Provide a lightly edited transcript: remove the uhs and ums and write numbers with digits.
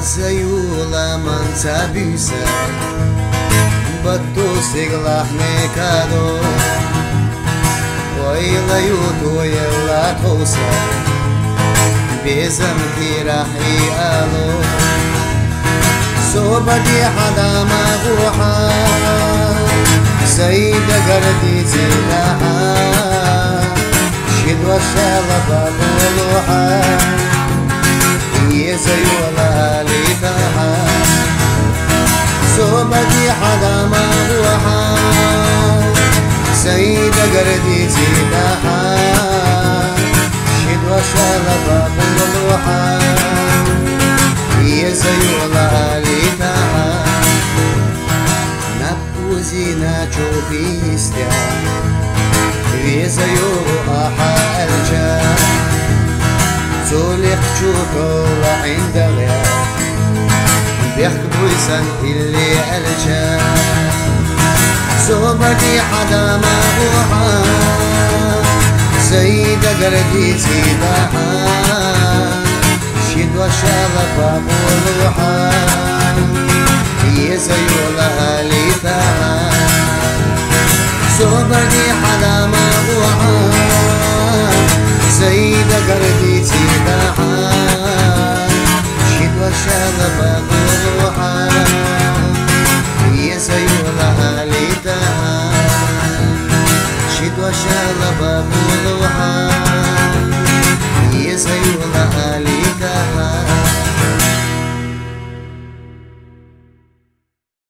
زيولا من تابيسا بدو سيغلاح ميكادو ويلا يوتو يلا توسا بيزم كيراحي آلو صوبتي حدا ما بوحا سيد قردي زيلاحا شدوى الشالبة بولوحا يزيولا ليتاحا صوبتي حدا ما بوحا سيد قردي زيلاحا شدوى الشالبة بولوحا يزيولا ليتاحا نبوزينا جوبيستيا يزيو أحا الجا زوليق شوكو عند غيا بيحكبو يسان اللي الجا صوبتي حدا ما بوحا سيد قردي زيداحا شدوى شغفة بولوحا يزيولا ليتاحا صوبتي حدا ما بوحا سيد قردي زيداحا شدوى شغفة